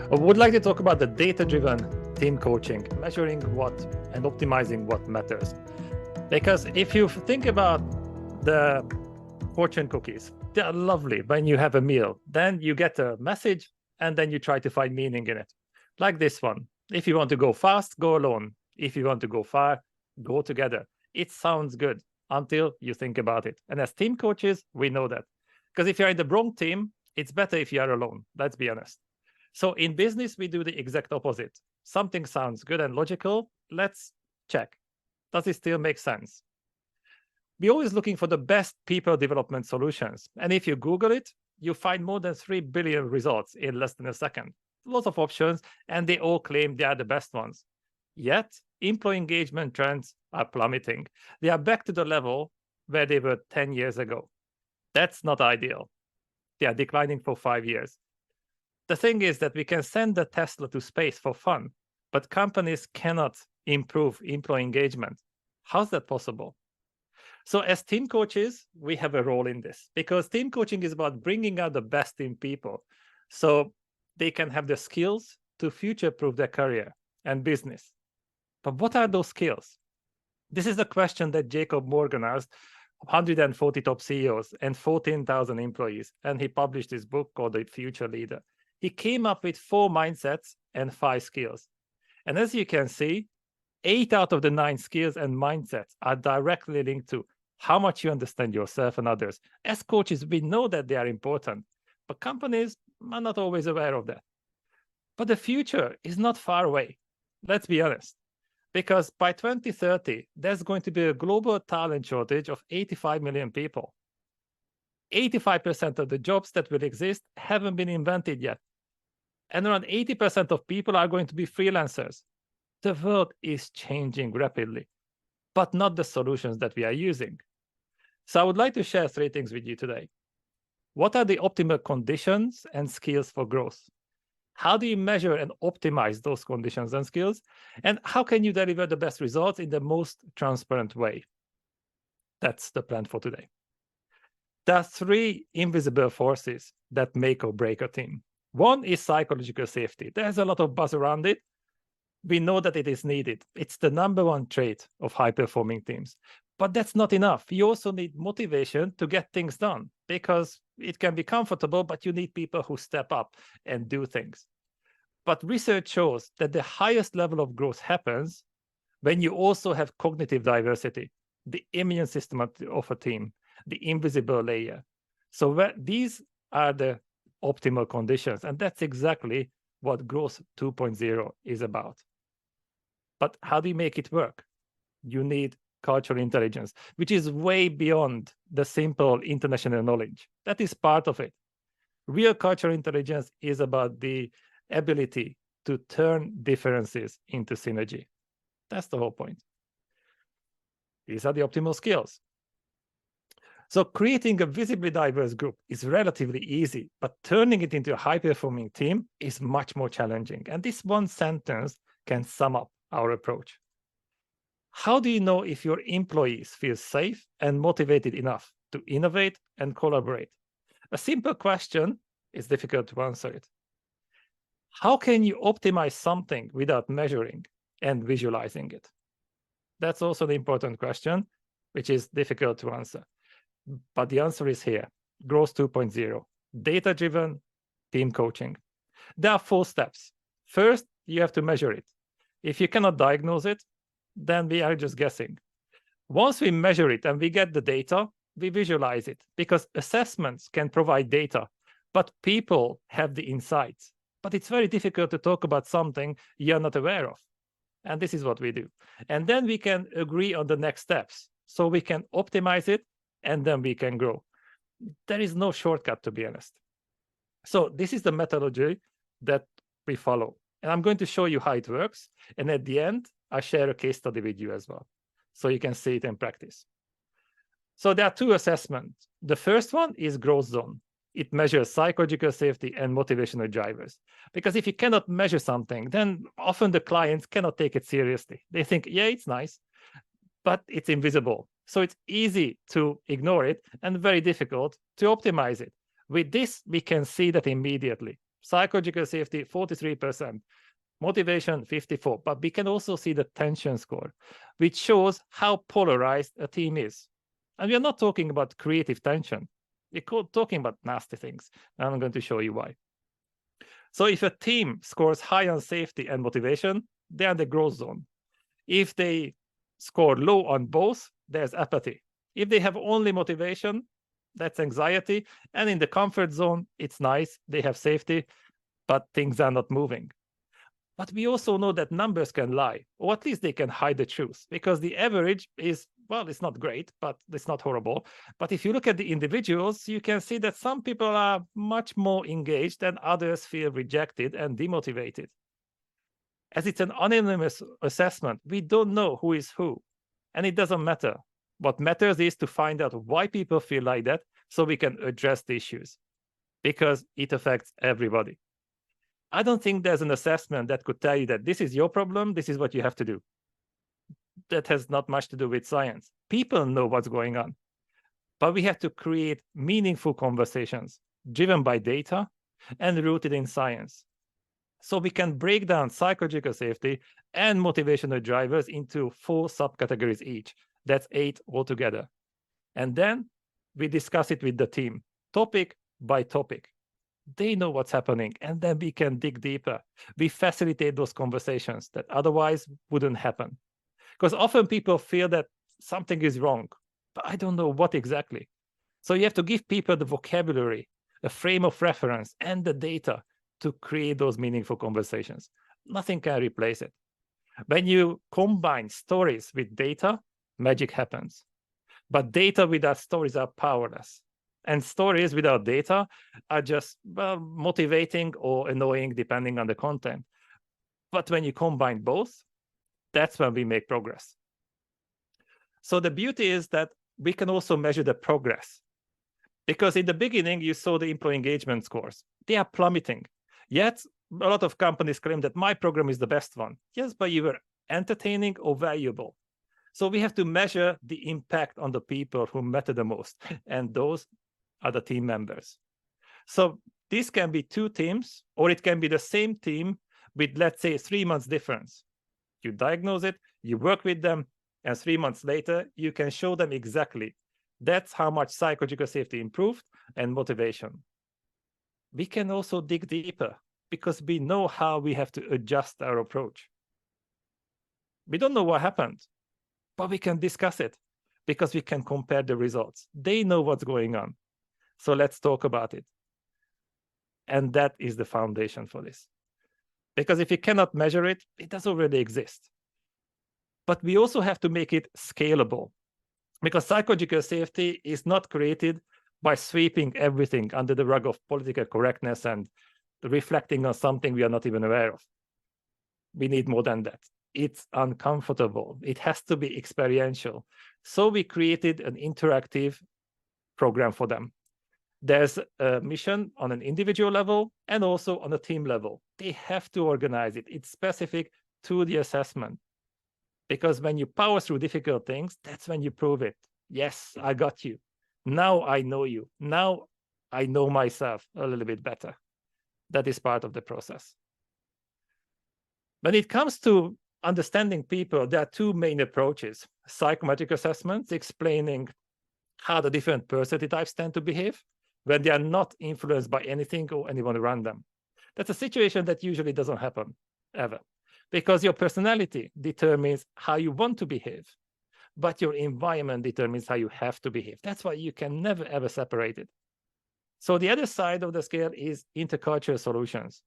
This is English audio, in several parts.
I would like to talk about the data-driven team coaching, measuring what and optimizing what matters. Because if you think about the fortune cookies, they are lovely when you have a meal. Then you get a message and then you try to find meaning in it. Like this one. If you want to go fast, go alone. If you want to go far, go together. It sounds good until you think about it. And as team coaches, we know that. Because if you're in the wrong team, it's better if you are alone. Let's be honest. So in business, we do the exact opposite. Something sounds good and logical. Let's check. Does it still make sense? We're always looking for the best people development solutions. And if you Google it, you find more than 3 billion results in less than a second. Lots of options, and they all claim they are the best ones. Yet, employee engagement trends are plummeting. They are back to the level where they were 10 years ago. That's not ideal. They are declining for 5 years. The thing is that we can send a Tesla to space for fun, but companies cannot improve employee engagement. How's that possible? So as team coaches, we have a role in this because team coaching is about bringing out the best in people so they can have the skills to future-proof their career and business. But what are those skills? This is the question that Jacob Morgan asked 140 top CEOs and 14,000 employees, and he published this book called The Future Leader. He came up with 4 mindsets and 5 skills. And as you can see, 8 out of the 9 skills and mindsets are directly linked to how much you understand yourself and others. As coaches, we know that they are important, but companies are not always aware of that. But the future is not far away. Let's be honest. Because by 2030, there's going to be a global talent shortage of 85 million people. 85% of the jobs that will exist haven't been invented yet. And around 80% of people are going to be freelancers. The world is changing rapidly, but not the solutions that we are using. So I would like to share 3 things with you today. What are the optimal conditions and skills for growth? How do you measure and optimize those conditions and skills? And how can you deliver the best results in the most transparent way? That's the plan for today. There are 3 invisible forces that make or break a team. One is psychological safety. There's a lot of buzz around it. We know that it is needed. It's the #1 trait of high-performing teams. But that's not enough. You also need motivation to get things done because it can be comfortable, but you need people who step up and do things. But research shows that the highest level of growth happens when you also have cognitive diversity, the immune system of a team, the invisible layer. So these are the optimal conditions, and that's exactly what Growth 2.0 is about. But how do you make it work? You need cultural intelligence, which is way beyond the simple international knowledge. That is part of it. Real cultural intelligence is about the ability to turn differences into synergy. That's the whole point. These are the optimal skills. So creating a visibly diverse group is relatively easy, but turning it into a high-performing team is much more challenging. And this one sentence can sum up our approach. How do you know if your employees feel safe and motivated enough to innovate and collaborate? A simple question is difficult to answer it. How can you optimize something without measuring and visualizing it? That's also an important question, which is difficult to answer. But the answer is here, Growth 2.0, data-driven team coaching. There are 4 steps. First, you have to measure it. If you cannot diagnose it, then we are just guessing. Once we measure it and we get the data, we visualize it because assessments can provide data, but people have the insights. But it's very difficult to talk about something you're not aware of. And this is what we do. And then we can agree on the next steps. So we can optimize it and then we can grow. There is no shortcut, to be honest. So this is the methodology that we follow. And I'm going to show you how it works. And at the end, I share a case study with you as well, so you can see it in practice. So there are 2 assessments. The first one is growth zone. It measures psychological safety and motivational drivers. Because if you cannot measure something, then often the clients cannot take it seriously. They think, yeah, it's nice, but it's invisible. So it's easy to ignore it and very difficult to optimize it. With this, we can see that immediately. Psychological safety, 43%. Motivation, 54%. But we can also see the tension score, which shows how polarized a team is. And we are not talking about creative tension. We're talking about nasty things. And I'm going to show you why. So if a team scores high on safety and motivation, they're in the growth zone. If they score low on both, there's apathy. If they have only motivation, that's anxiety. And in the comfort zone, it's nice, they have safety, but things are not moving. But we also know that numbers can lie, or at least they can hide the truth, because the average is, well, it's not great, but it's not horrible. But if you look at the individuals, you can see that some people are much more engaged and others feel rejected and demotivated. As it's an anonymous assessment, we don't know who is who, and it doesn't matter. What matters is to find out why people feel like that so we can address the issues, because it affects everybody. I don't think there's an assessment that could tell you that this is your problem, this is what you have to do. That has not much to do with science. People know what's going on, but we have to create meaningful conversations driven by data and rooted in science. So we can break down psychological safety and motivational drivers into 4 subcategories each. That's 8 altogether. And then we discuss it with the team, topic by topic. They know what's happening, and then we can dig deeper. We facilitate those conversations that otherwise wouldn't happen. Because often people feel that something is wrong, but I don't know what exactly. So you have to give people the vocabulary, a frame of reference, and the data to create those meaningful conversations. Nothing can replace it. When you combine stories with data, magic happens. But data without stories are powerless. And stories without data are just, well, motivating or annoying depending on the content. But when you combine both, that's when we make progress. So the beauty is that we can also measure the progress. Because in the beginning, you saw the employee engagement scores. They are plummeting. Yet, a lot of companies claim that my program is the best one. Yes, but you were entertaining or valuable. So we have to measure the impact on the people who matter the most. And those are the team members. So this can be 2 teams, or it can be the same team with, let's say, 3 months difference. You diagnose it, you work with them, and 3 months later, you can show them exactly. That's how much psychological safety improved and motivation. We can also dig deeper because we know how we have to adjust our approach. We don't know what happened, but we can discuss it because we can compare the results. They know what's going on. So let's talk about it. And that is the foundation for this. Because if you cannot measure it, it doesn't really exist. But we also have to make it scalable. Because psychological safety is not created by sweeping everything under the rug of political correctness and reflecting on something we are not even aware of. We need more than that. It's uncomfortable. It has to be experiential. So we created an interactive program for them. There's a mission on an individual level and also on a team level. They have to organize it. It's specific to the assessment. Because when you power through difficult things, that's when you prove it. Yes, I got you. Now I know you. Now I know myself a little bit better. That is part of the process. When it comes to understanding people, there are 2 main approaches. Psychometric assessments, explaining how the different personality types tend to behave when they are not influenced by anything or anyone around them. That's a situation that usually doesn't happen, ever. Because your personality determines how you want to behave, but your environment determines how you have to behave. That's why you can never, ever separate it. So the other side of the scale is intercultural solutions,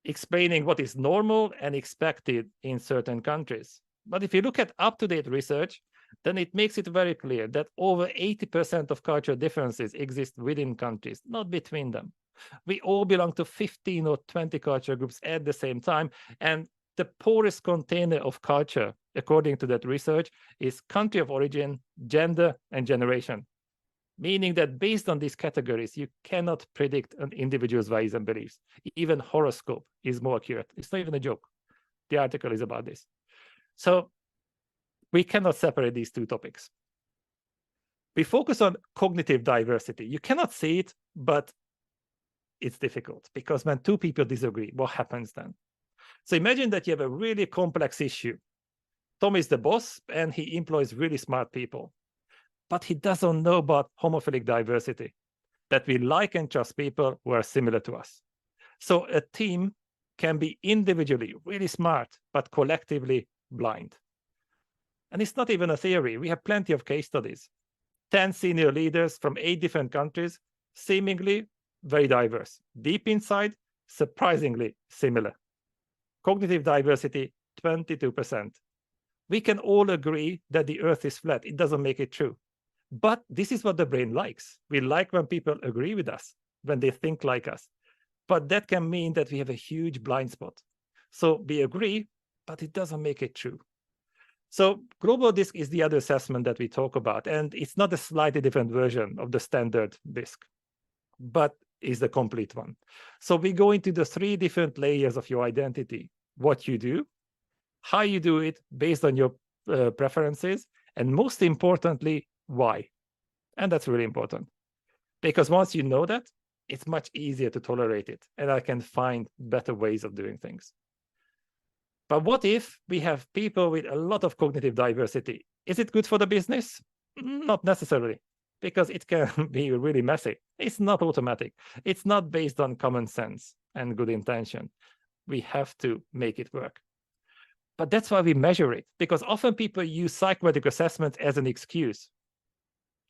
explaining what is normal and expected in certain countries. But if you look at up-to-date research, then it makes it very clear that over 80% of cultural differences exist within countries, not between them. We all belong to 15 or 20 culture groups at the same time. And the poorest container of culture, according to that research, is country of origin, gender, and generation. Meaning that based on these categories, you cannot predict an individual's values and beliefs. Even horoscope is more accurate. It's not even a joke. The article is about this. So we cannot separate these 2 topics. We focus on cognitive diversity. You cannot see it, but it's difficult, because when two people disagree, what happens then? So imagine that you have a really complex issue. Tom is the boss, and he employs really smart people, but he doesn't know about homophilic diversity, that we like and trust people who are similar to us. So a team can be individually really smart, but collectively blind. And it's not even a theory. We have plenty of case studies. 10 senior leaders from 8 different countries, seemingly very diverse. Deep inside, surprisingly similar. Cognitive diversity, 22%. We can all agree that the earth is flat. It doesn't make it true. But this is what the brain likes. We like when people agree with us, when they think like us. But that can mean that we have a huge blind spot. So we agree, but it doesn't make it true. So global DISC is the other assessment that we talk about. And it's not a slightly different version of the standard DISC, but is the complete one. So we go into the 3 different layers of your identity: what you do, how you do it based on your preferences, and most importantly, why. And that's really important, because once you know that, it's much easier to tolerate it, and I can find better ways of doing things. But what if we have people with a lot of cognitive diversity? Is it good for the business? Not necessarily, because it can be really messy. It's not automatic. It's not based on common sense and good intention. We have to make it work. But that's why we measure it, because often people use psychometric assessments as an excuse.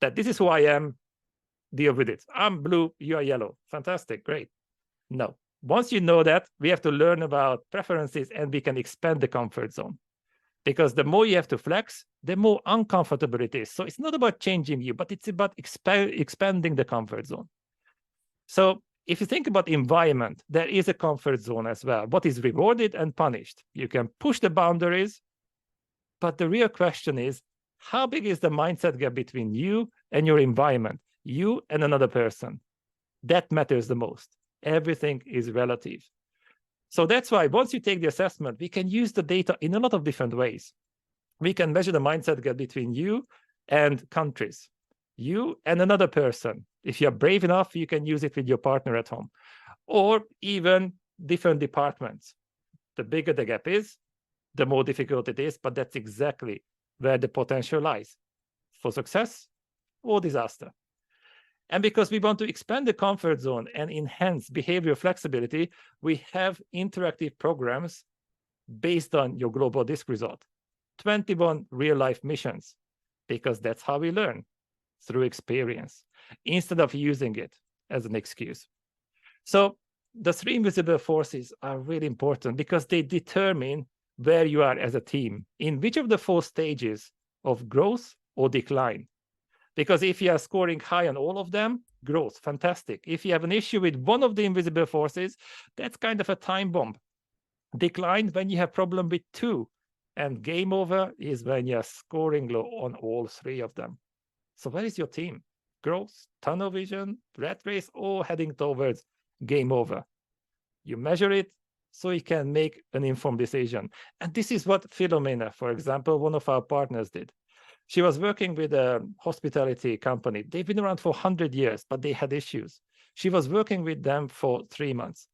That this is who I am, deal with it. I'm blue, you are yellow. Fantastic, great. No. Once you know that, we have to learn about preferences, and we can expand the comfort zone. Because the more you have to flex, the more uncomfortable it is. So it's not about changing you, but it's about expanding the comfort zone. So if you think about environment, there is a comfort zone as well. What is rewarded and punished? You can push the boundaries, but the real question is, how big is the mindset gap between you and your environment, you and another person? That matters the most. Everything is relative. So that's why once you take the assessment, we can use the data in a lot of different ways. We can measure the mindset gap between you and countries, you and another person. If you're brave enough, you can use it with your partner at home, or even different departments. The bigger the gap is, the more difficult it is, but that's exactly where the potential lies for success or disaster. And because we want to expand the comfort zone and enhance behavior flexibility, we have interactive programs based on your global DISC result. 21 real-life missions, because that's how we learn, through experience, instead of using it as an excuse. So the 3 invisible forces are really important, because they determine where you are as a team, in which of the 4 stages of growth or decline. Because if you are scoring high on all of them, growth, fantastic. If you have an issue with one of the invisible forces, that's kind of a time bomb. Decline when you have problem with 2, and game over is when you're scoring low on all 3 of them. So where is your team? Growth, tunnel vision, rat race, or heading towards game over? You measure it so you can make an informed decision. And this is what Philomena, for example, one of our partners, did. She was working with a hospitality company. They've been around for 100 years, but they had issues. She was working with them for 3 months.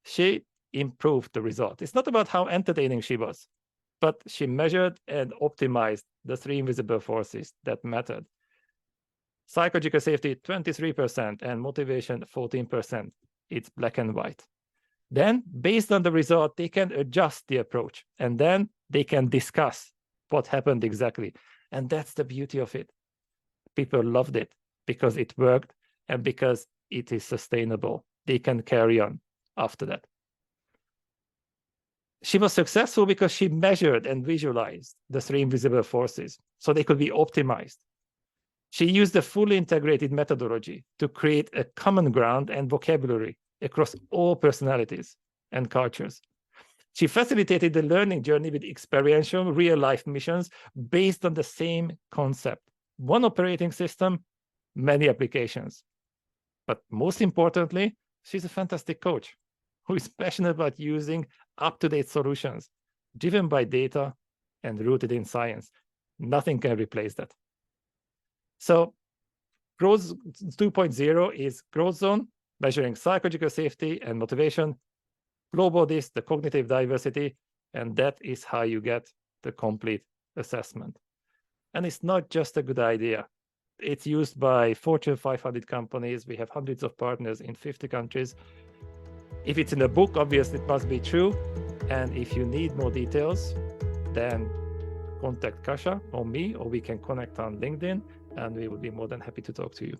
She improved the result. It's not about how entertaining she was, but she measured and optimized the 3 invisible forces that mattered. Psychological safety, 23%, and motivation, 14%. It's black and white. Then, based on the result, they can adjust the approach, and then they can discuss what happened exactly. And that's the beauty of it. People loved it because it worked and because it is sustainable. They can carry on after that. She was successful because she measured and visualized the 3 invisible forces so they could be optimized. She used a fully integrated methodology to create a common ground and vocabulary across all personalities and cultures. She facilitated the learning journey with experiential real-life missions based on the same concept. One operating system, many applications. But most importantly, she's a fantastic coach who is passionate about using up-to-date solutions, driven by data and rooted in science. Nothing can replace that. So Growth 2.0 is growth zone, measuring psychological safety and motivation, global this, the cognitive diversity, and that is how you get the complete assessment. And it's not just a good idea. It's used by Fortune 500 companies. We have hundreds of partners in 50 countries. If it's in a book, obviously it must be true. And if you need more details, then contact Kasia or me, or we can connect on LinkedIn, and we will be more than happy to talk to you.